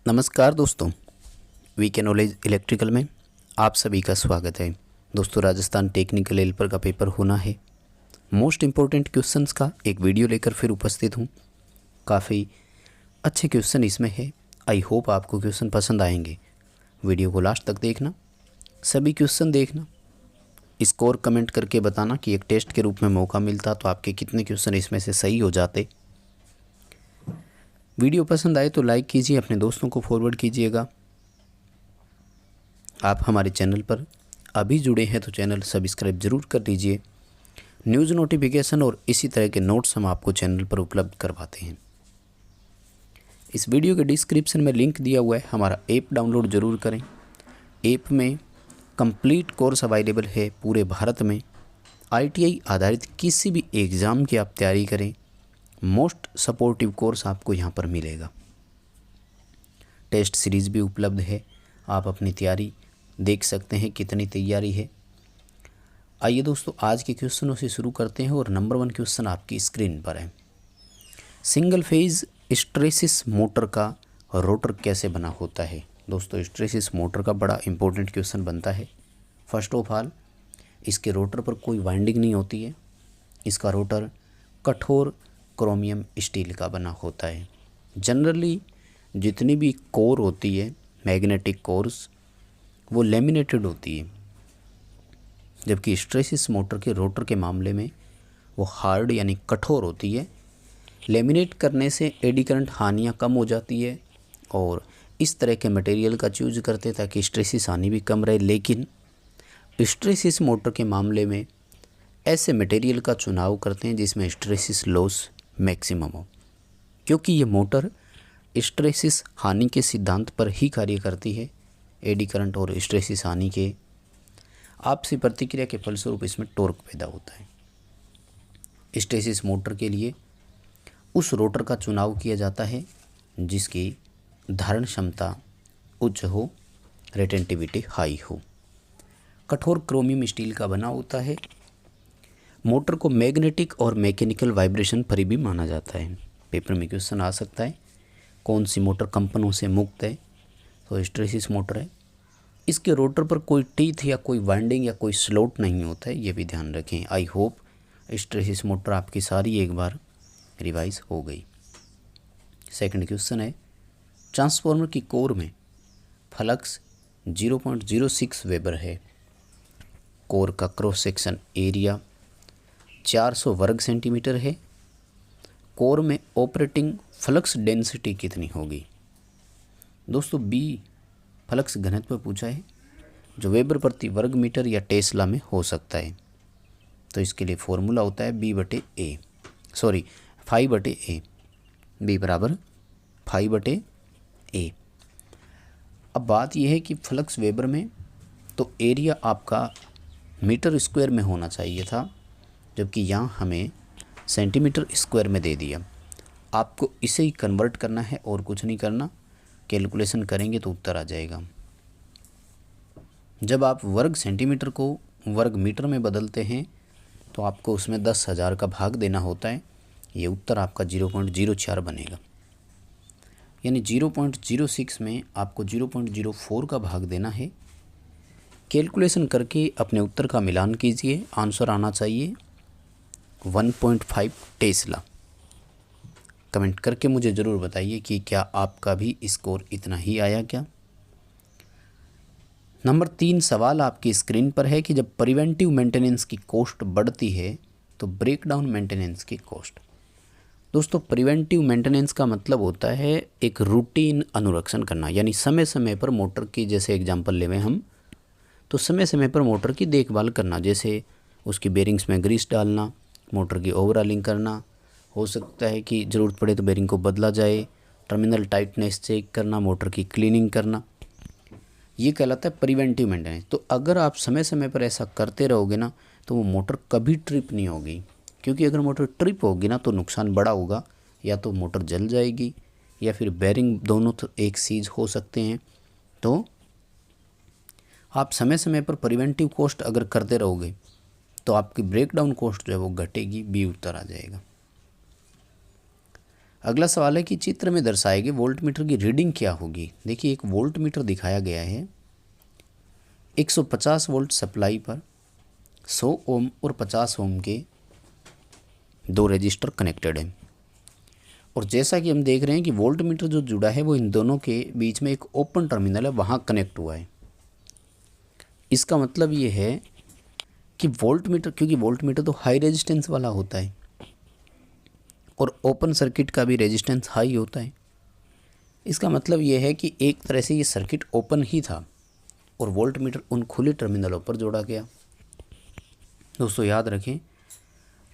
नमस्कार दोस्तों, VK knowledge electrical में आप सभी का स्वागत है। दोस्तों, राजस्थान टेक्निकल हेल्पर का पेपर होना है। मोस्ट इम्पोर्टेंट क्वेश्चंस का एक वीडियो लेकर फिर उपस्थित हूँ। काफ़ी अच्छे क्वेश्चन इसमें है। आई होप आपको क्वेश्चन पसंद आएंगे। वीडियो को लास्ट तक देखना, सभी क्वेश्चन देखना, स्कोर कमेंट करके बताना कि एक टेस्ट के रूप में मौका मिलता तो आपके कितने क्वेश्चन इसमें से सही हो जाते। वीडियो पसंद आए तो लाइक कीजिए, अपने दोस्तों को फॉरवर्ड कीजिएगा। आप हमारे चैनल पर अभी जुड़े हैं तो चैनल सब्सक्राइब ज़रूर कर लीजिए। न्यूज़ नोटिफिकेशन और इसी तरह के नोट्स हम आपको चैनल पर उपलब्ध करवाते हैं। इस वीडियो के डिस्क्रिप्शन में लिंक दिया हुआ है, हमारा ऐप डाउनलोड ज़रूर करें। ऐप में कंप्लीट कोर्स अवेलेबल है पूरे भारत में। ITI आधारित किसी भी एग्ज़ाम की आप तैयारी करें, मोस्ट सपोर्टिव कोर्स आपको यहाँ पर मिलेगा। टेस्ट सीरीज़ भी उपलब्ध है, आप अपनी तैयारी देख सकते हैं कितनी तैयारी है। आइए दोस्तों, आज के क्वेश्चनों से शुरू करते हैं और नंबर 1 क्वेश्चन आपकी स्क्रीन पर है। सिंगल फेज स्ट्रेसिस मोटर का रोटर कैसे बना होता है? दोस्तों, स्ट्रेसिस मोटर का बड़ा इंपॉर्टेंट क्वेश्चन बनता है। फर्स्ट ऑफ ऑल, इसके रोटर पर कोई वाइंडिंग नहीं होती है। इसका रोटर कठोर क्रोमियम स्टील का बना होता है। जनरली जितनी भी कोर होती है, मैग्नेटिक कोर्स, वो लेमिनेटेड होती है, जबकि स्ट्रेसिस मोटर के रोटर के मामले में वो हार्ड यानी कठोर होती है। लेमिनेट करने से एडी करंट हानियाँ कम हो जाती है और इस तरह के मटेरियल का चूज करते ताकि स्ट्रेसिस हानि भी कम रहे। लेकिन स्ट्रेसिस मोटर के मामले में ऐसे मटेरियल का चुनाव करते हैं जिसमें स्ट्रेसिस लॉस मैक्सिमम हो, क्योंकि ये मोटर स्ट्रेसिस हानि के सिद्धांत पर ही कार्य करती है। एडी करंट और स्ट्रेसिस हानि के आपसी प्रतिक्रिया के फलस्वरूप इसमें टॉर्क पैदा होता है। स्ट्रेसिस मोटर के लिए उस रोटर का चुनाव किया जाता है जिसकी धारण क्षमता उच्च हो, रेटेंटिविटी हाई हो। कठोर क्रोमियम स्टील का बना होता है। मोटर को मैग्नेटिक और मैकेनिकल वाइब्रेशन फ्री भी माना जाता है। पेपर में क्वेश्चन आ सकता है, कौन सी मोटर कंपनों से मुक्त है? तो स्ट्रेसिस मोटर है। इसके रोटर पर कोई टीथ या कोई वाइंडिंग या कोई स्लॉट नहीं होता है, ये भी ध्यान रखें। आई होप स्ट्रेसिस मोटर आपकी सारी एक बार रिवाइज हो गई। सेकंड क्वेश्चन है, ट्रांसफार्मर की कोर में फ्लक्स 0.06 वेबर है। कोर का क्रॉस सेक्शन एरिया 400 वर्ग सेंटीमीटर है। कोर में ऑपरेटिंग फ्लक्स डेंसिटी कितनी होगी? दोस्तों, बी फ्लक्स घनत्व पूछा है जो वेबर प्रति वर्ग मीटर या टेस्ला में हो सकता है। तो इसके लिए फॉर्मूला होता है फाई बटे ए। बी बराबर फाई बटे ए। अब बात यह है कि फ्लक्स वेबर में तो एरिया आपका मीटर स्क्वायर में होना चाहिए था, जबकि यहाँ हमें सेंटीमीटर स्क्वायर में दे दिया। आपको इसे ही कन्वर्ट करना है और कुछ नहीं करना। कैलकुलेशन करेंगे तो उत्तर आ जाएगा। जब आप वर्ग सेंटीमीटर को वर्ग मीटर में बदलते हैं तो आपको उसमें 10,000 का भाग देना होता है। ये उत्तर आपका 0.04 बनेगा। यानी 0.06 में आपको 0.04 का भाग देना है। कैलकुलेशन करके अपने उत्तर का मिलान कीजिए। आंसर आना चाहिए 1.5 टेस्ला। कमेंट करके मुझे ज़रूर बताइए कि क्या आपका भी स्कोर इतना ही आया क्या। नंबर 3 सवाल आपकी स्क्रीन पर है कि जब प्रिवेंटिव मेंटेनेंस की कॉस्ट बढ़ती है तो ब्रेकडाउन मेंटेनेंस की कॉस्ट। दोस्तों, प्रिवेंटिव मेंटेनेंस का मतलब होता है एक रूटीन अनुरक्षण करना, यानी समय समय पर मोटर की, जैसे एग्जांपल लेवें हम, तो समय समय पर मोटर की देखभाल करना, जैसे उसकी बेरिंग्स में ग्रीस डालना, मोटर की ओवरऑलिंग करना, हो सकता है कि ज़रूरत पड़े तो बेरिंग को बदला जाए, टर्मिनल टाइटनेस चेक करना, मोटर की क्लीनिंग करना, ये कहलाता है प्रिवेंटिव मेंटेनेंस। तो अगर आप समय समय पर ऐसा करते रहोगे ना तो वो मोटर कभी ट्रिप नहीं होगी, क्योंकि अगर मोटर ट्रिप होगी ना तो नुकसान बड़ा होगा। या तो मोटर जल जाएगी या फिर बेरिंग, दोनों तो एक सीज हो सकते हैं। तो आप समय समय पर प्रिवेंटिव कॉस्ट अगर करते रहोगे तो आपकी ब्रेकडाउन कॉस्ट जो है वो घटेगी। बी उत्तर आ जाएगा। अगला सवाल है कि चित्र में दर्शाए गए वोल्ट मीटर की रीडिंग क्या होगी। देखिए एक वोल्ट मीटर दिखाया गया है, 150 वोल्ट सप्लाई पर 100 ओम और 50 ओम के दो रजिस्टर कनेक्टेड हैं। और जैसा कि हम देख रहे हैं कि वोल्ट मीटर जो जुड़ा है वो इन दोनों के बीच में एक ओपन टर्मिनल है, वहाँ कनेक्ट हुआ है। इसका मतलब ये है कि वोल्ट मीटर, क्योंकि वोल्ट मीटर तो हाई रेजिस्टेंस वाला होता है और ओपन सर्किट का भी रेजिस्टेंस हाई होता है। इसका मतलब ये है कि एक तरह से ये सर्किट ओपन ही था और वोल्ट मीटर उन खुले टर्मिनलों पर जोड़ा गया। दोस्तों याद रखें,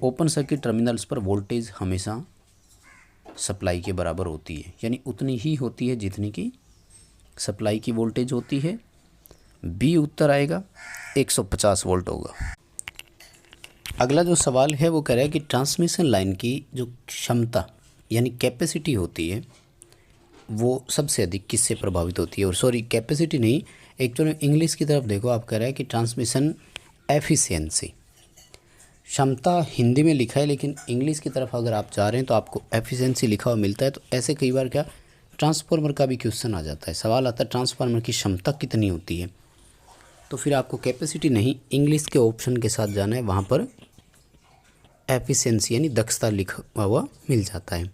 ओपन सर्किट टर्मिनल्स पर वोल्टेज हमेशा सप्लाई के बराबर होती है, यानी उतनी ही होती है जितनी की सप्लाई की वोल्टेज होती है। बी उत्तर आएगा, 150 वोल्ट होगा। अगला जो सवाल है वो कह रहा है कि ट्रांसमिशन लाइन की जो क्षमता यानी कैपेसिटी होती है वो सबसे अधिक किससे प्रभावित होती है। और सॉरी, कैपेसिटी नहीं, एक्चुअली इंग्लिश की तरफ देखो, आप कह रहा है कि ट्रांसमिशन एफिशिएंसी। क्षमता हिंदी में लिखा है लेकिन इंग्लिश की तरफ अगर आप जा रहे हैं तो आपको एफिशिएंसी लिखा हुआ मिलता है। तो ऐसे कई बार क्या ट्रांसफार्मर का भी क्वेश्चन आ जाता है, सवाल आता है ट्रांसफार्मर की क्षमता कितनी होती है, तो फिर आपको कैपेसिटी नहीं इंग्लिश के ऑप्शन के साथ जाना है, वहाँ पर एफिशिएंसी यानी दक्षता लिखा हुआ मिल जाता है।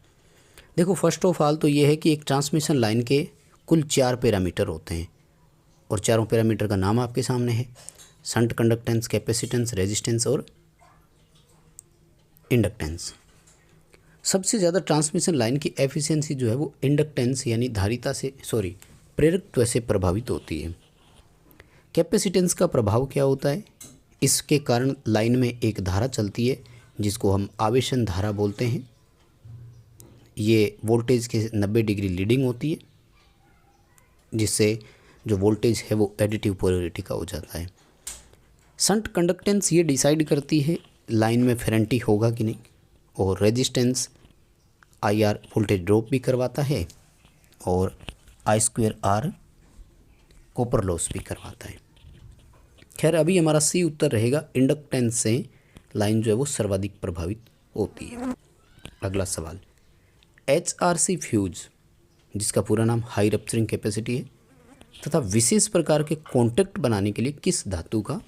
देखो फर्स्ट ऑफ ऑल तो ये है कि एक ट्रांसमिशन लाइन के कुल 4 पैरामीटर होते हैं और चारों पैरामीटर का नाम आपके सामने है, शंट कंडक्टेंस, कैपेसिटेंस, रेजिस्टेंस और इंडक्टेंस। सबसे ज़्यादा ट्रांसमिशन लाइन की एफिशिएंसी जो है वो इंडक्टेंस यानी धारिता से, सॉरी, प्रेरकत्व से प्रभावित होती है। कैपेसिटेंस का प्रभाव क्या होता है, इसके कारण लाइन में एक धारा चलती है जिसको हम आवेशन धारा बोलते हैं। ये वोल्टेज के 90 डिग्री लीडिंग होती है, जिससे जो वोल्टेज है वो एडिटिव पोलैरिटी का हो जाता है। शंट कंडक्टेंस ये डिसाइड करती है लाइन में फेरेंटी होगा कि नहीं, और रेजिस्टेंस IR वोल्टेज ड्रॉप भी करवाता है और I2R कॉपर लॉस भी करवाता है। खैर अभी हमारा सी उत्तर रहेगा, इंडक्टेंस से लाइन जो है वो सर्वाधिक प्रभावित होती है। अगला सवाल, HRC फ्यूज जिसका पूरा नाम हाई रप्चरिंग कैपेसिटी है तथा विशेष प्रकार के कॉन्टैक्ट बनाने के लिए किस धातु का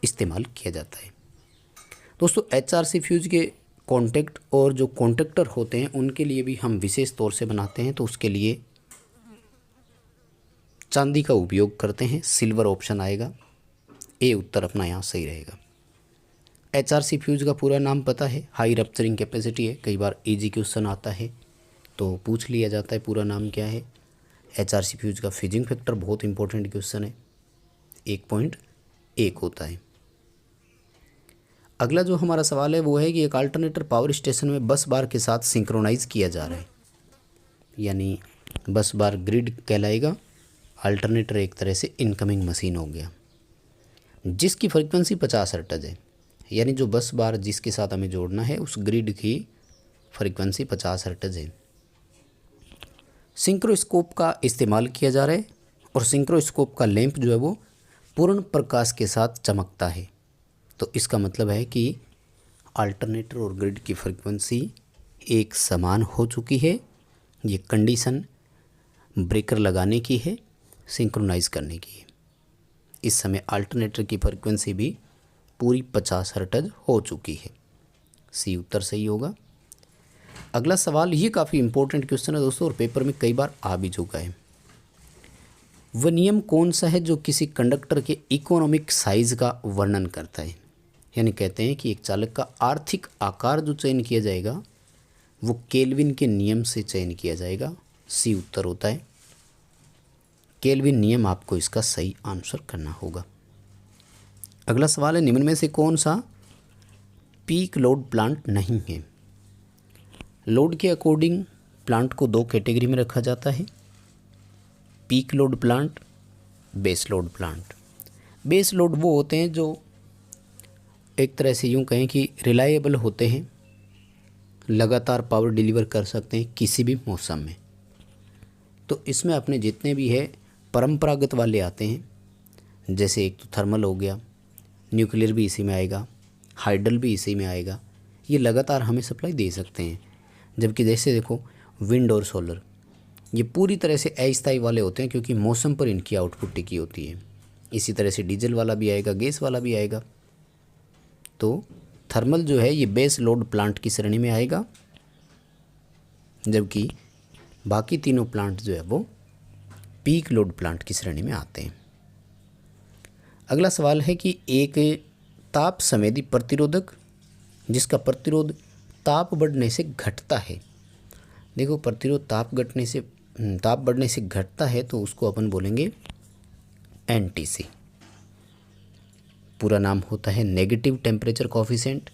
इस्तेमाल किया जाता है। दोस्तों HRC फ्यूज के कॉन्टैक्ट और जो कॉन्टैक्टर होते हैं उनके लिए भी हम विशेष तौर से बनाते हैं, तो उसके लिए चांदी का उपयोग करते हैं, सिल्वर ऑप्शन आएगा, ए उत्तर अपना यहाँ सही रहेगा। HRC फ्यूज का पूरा नाम पता है, हाई रप्चरिंग कैपेसिटी है, कई बार इजी क्वेश्चन आता है तो पूछ लिया जाता है पूरा नाम क्या है। HRC फ्यूज का फ्यूजिंग फैक्टर बहुत इंपॉर्टेंट क्वेश्चन है, 1.1 होता है। अगला जो हमारा सवाल है वो है कि एक अल्टरनेटर पावर स्टेशन में बस बार के साथ सिंक्रोनाइज किया जा रहा है, यानी बस बार ग्रिड कहलाएगा, अल्टरनेटर एक तरह से इनकमिंग मशीन हो गया, जिसकी फ्रीक्वेंसी 50 हर्ट्ज है, यानी जो बस बार जिसके साथ हमें जोड़ना है उस ग्रिड की फ्रीक्वेंसी 50 हर्ट्ज है। सिंक्रोस्कोप का इस्तेमाल किया जा रहा है और सिंक्रोस्कोप का लैंप जो है वो पूर्ण प्रकाश के साथ चमकता है, तो इसका मतलब है कि अल्टरनेटर और ग्रिड की फ्रीक्वेंसी एक समान हो चुकी है। ये कंडीशन ब्रेकर लगाने की है, सिंक्रोनाइज करने की है। इस समय अल्टरनेटर की फ्रीक्वेंसी भी पूरी 50 हर्ट्ज हो चुकी है, सी उत्तर सही होगा। अगला सवाल ये काफ़ी इंपॉर्टेंट क्वेश्चन है दोस्तों और पेपर में कई बार आ भी चुका है। वह नियम कौन सा है जो किसी कंडक्टर के इकोनॉमिक साइज का वर्णन करता है, यानी कहते हैं कि एक चालक का आर्थिक आकार जो चयन किया जाएगा वो केल्विन के नियम से चयन किया जाएगा, सी उत्तर होता है। केल्विन नियम आपको इसका सही आंसर करना होगा। अगला सवाल है, निम्न में से कौन सा पीक लोड प्लांट नहीं है। लोड के अकॉर्डिंग प्लांट को 2 कैटेगरी में रखा जाता है, peak load plant, base load plant. Base load वो होते हैं जो एक तरह से यूँ कहें कि रिलायबल होते हैं, लगातार पावर डिलीवर कर सकते हैं किसी भी मौसम में। तो इसमें अपने जितने भी है परंपरागत वाले आते हैं, जैसे एक तो थर्मल हो गया, न्यूक्लियर भी इसी में आएगा, हाइडल भी इसी में आएगा, ये लगातार हमें सप्लाई दे सकते हैं। जबकि जैसे देखो विंड और सोलर ये पूरी तरह से अस्थायी वाले होते हैं क्योंकि मौसम पर इनकी आउटपुट टिकी होती है। इसी तरह से डीजल वाला भी आएगा, गैस वाला भी आएगा। तो थर्मल जो है ये बेस लोड प्लांट की श्रेणी में आएगा, जबकि बाकी तीनों प्लांट जो है वो पीक लोड प्लांट की श्रेणी में आते हैं। अगला सवाल है कि एक ताप संवेदी प्रतिरोधक जिसका प्रतिरोध ताप बढ़ने से घटता है। देखो प्रतिरोध ताप बढ़ने से घटता है तो उसको अपन बोलेंगे एनटीसी। पूरा नाम होता है नेगेटिव टेम्परेचर कोफिशिएंट,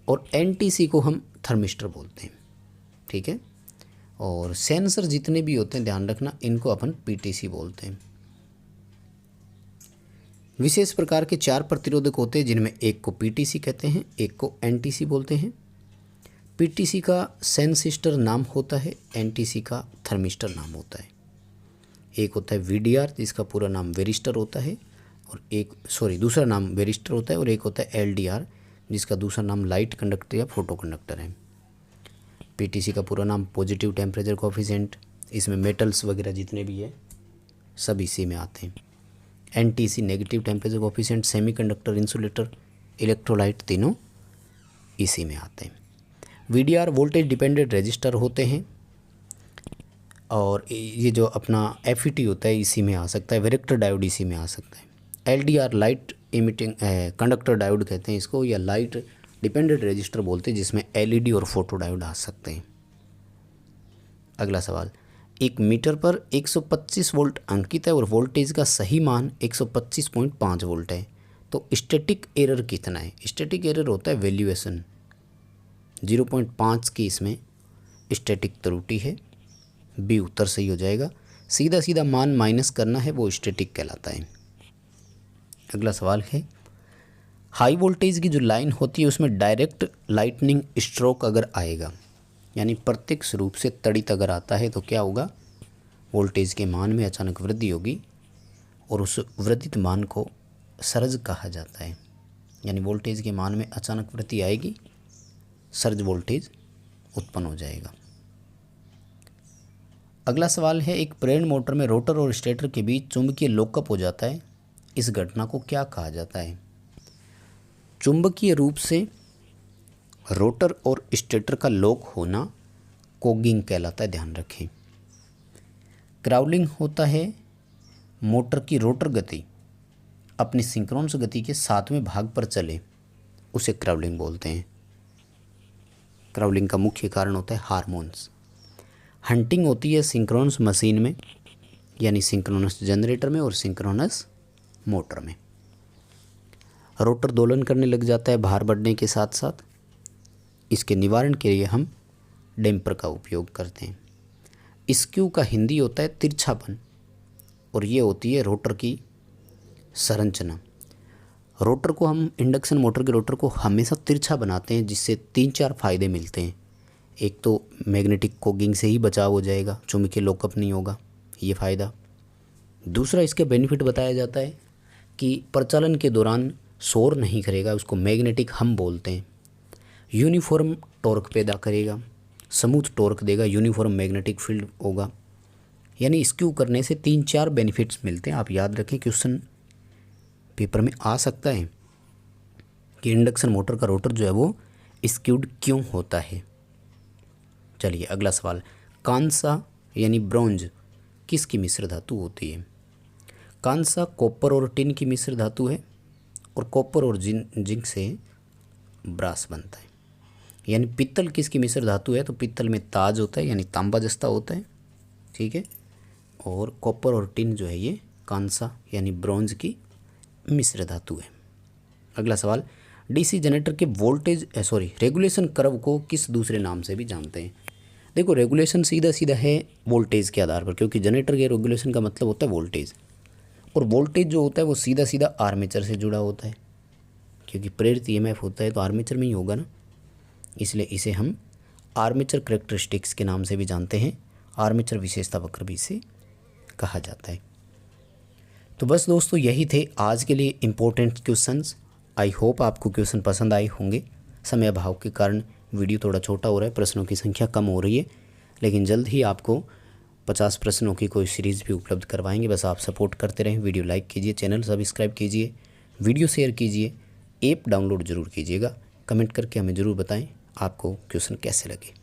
और एनटीसी को हम थर्मिस्टर बोलते हैं। ठीक है, और सेंसर जितने भी होते हैं ध्यान रखना इनको अपन पीटीसी बोलते हैं। विशेष प्रकार के 4 प्रतिरोधक होते हैं जिनमें एक को पीटीसी कहते हैं, एक को एनटीसी बोलते हैं। पीटीसी का सेंसिस्टर नाम होता है, एनटीसी का थर्मिस्टर नाम होता है। एक होता है वीडीआर जिसका पूरा नाम वेरिस्टर होता है, और दूसरा नाम वेरिस्टर होता है, और एक होता है एलडीआर जिसका दूसरा नाम लाइट कंडक्टर या फोटो कंडक्टर है। पीटीसी का पूरा नाम पॉजिटिव टेम्परेचर कोफिशिएंट, इसमें मेटल्स वगैरह जितने भी है सब इसी में आते हैं। NTC negative temperature coefficient, semiconductor, insulator, electrolyte तीनों इसी में आते हैं। वीडीआर वोल्टेज डिपेंडेंट रेजिस्टर होते हैं, और ये जो अपना एफईटी होता है इसी में आ सकता है। वेरेक्टर डायोड इसी में आ सकता है। LDR light emitting conductor diode कहते हैं इसको, या लाइट डिपेंडेंट रेजिस्टर बोलते हैं जिसमें एलईडी और फोटो डायोड आ सकते हैं। अगला सवाल, एक मीटर पर 125 वोल्ट अंकित है और वोल्टेज का सही मान 125.5 वोल्ट है, तो स्टैटिक एरर कितना है? स्टैटिक एरर होता है वैल्यूएशन, 0.5 की इसमें स्टैटिक त्रुटि है। बी उत्तर सही हो जाएगा। सीधा सीधा मान माइनस करना है वो स्टैटिक कहलाता है। अगला सवाल है, हाई वोल्टेज की जो लाइन होती है उसमें डायरेक्ट लाइटनिंग स्ट्रोक अगर आएगा, यानी प्रत्यक्ष रूप से तड़ित अगर आता है तो क्या होगा? वोल्टेज के मान में अचानक वृद्धि होगी, और उस वृद्धित मान को सर्ज कहा जाता है। यानी वोल्टेज के मान में अचानक वृद्धि आएगी, सर्ज वोल्टेज उत्पन्न हो जाएगा। अगला सवाल है, एक प्रेरण मोटर में रोटर और स्टेटर के बीच चुंबकीय लॉकअप हो जाता है, इस घटना को क्या कहा जाता है? चुंबकीय रूप से रोटर और स्टेटर का लॉक होना कोगिंग कहलाता है, ध्यान रखें। क्राउलिंग होता है मोटर की रोटर गति अपनी सिंक्रोनस गति के 7वें भाग पर चले, उसे क्राउलिंग बोलते हैं। क्राउलिंग का मुख्य कारण होता है हार्मोन्स। हंटिंग होती है सिंक्रोनस मशीन में, यानी सिंक्रोनस जनरेटर में और सिंक्रोनस मोटर में। रोटर दोलन करने लग जाता है भार बढ़ने के साथ साथ, इसके निवारण के लिए हम डैम्पर का उपयोग करते हैं। स्क्यू का हिंदी होता है तिरछापन, और ये होती है रोटर की संरचना। रोटर को हम इंडक्शन मोटर के रोटर को हमेशा तिरछा बनाते हैं, जिससे 3-4 फायदे मिलते हैं। एक तो मैग्नेटिक कोगिंग से ही बचाव हो जाएगा, चुंबकीय लॉकअप नहीं होगा, ये फ़ायदा। दूसरा इसके बेनिफिट बताया जाता है कि प्रचालन के दौरान शोर नहीं करेगा, उसको मैग्नेटिक हम बोलते हैं। यूनिफॉर्म टॉर्क पैदा करेगा, स्मूथ टॉर्क देगा, यूनिफॉर्म मैग्नेटिक फील्ड होगा। यानी स्क्यू करने से 3-4 बेनिफिट्स मिलते हैं। आप याद रखें, क्वेश्चन पेपर में आ सकता है कि इंडक्शन मोटर का रोटर जो है वो स्क्यूड क्यों होता है। चलिए अगला सवाल, कांसा यानी ब्रॉन्ज किसकी मिश्र धातु होती है? कांसा कॉपर और टिन की मिश्र धातु है, और कॉपर और जिंक से ब्रास बनता है। यानी पित्तल किसकी मिश्र धातु है? तो पित्तल में ताज होता है, यानी तांबा जस्ता होता है, ठीक है। और कॉपर और टिन जो है ये कांसा यानी ब्रॉन्ज की मिश्र धातु है। अगला सवाल, डीसी जनरेटर के रेगुलेशन कर्व को किस दूसरे नाम से भी जानते हैं? देखो, रेगुलेशन सीधा सीधा है वोल्टेज के आधार पर, क्योंकि जनरेटर के रेगुलेशन का मतलब होता है वोल्टेज, और वोल्टेज जो होता है वो सीधा सीधा आर्मेचर से जुड़ा होता है, क्योंकि प्रेरित ईएमएफ होता है तो आर्मेचर में ही होगा ना, इसलिए इसे हम आर्मेचर कैरेक्टरिस्टिक्स के नाम से भी जानते हैं। आर्मेचर विशेषता वक्र भी इसे कहा जाता है। तो बस दोस्तों, यही थे आज के लिए इम्पोर्टेंट क्वेश्चंस। आई होप आपको क्वेश्चन पसंद आए होंगे। समय अभाव के कारण वीडियो थोड़ा छोटा हो रहा है, प्रश्नों की संख्या कम हो रही है, लेकिन जल्द ही आपको 50 प्रश्नों की कोई सीरीज़ भी उपलब्ध करवाएंगे। बस आप सपोर्ट करते रहें, वीडियो लाइक कीजिए, चैनल सब्सक्राइब कीजिए, वीडियो शेयर कीजिए, ऐप डाउनलोड ज़रूर कीजिएगा। कमेंट करके हमें ज़रूर बताएं आपको क्वेश्चन कैसे लगे।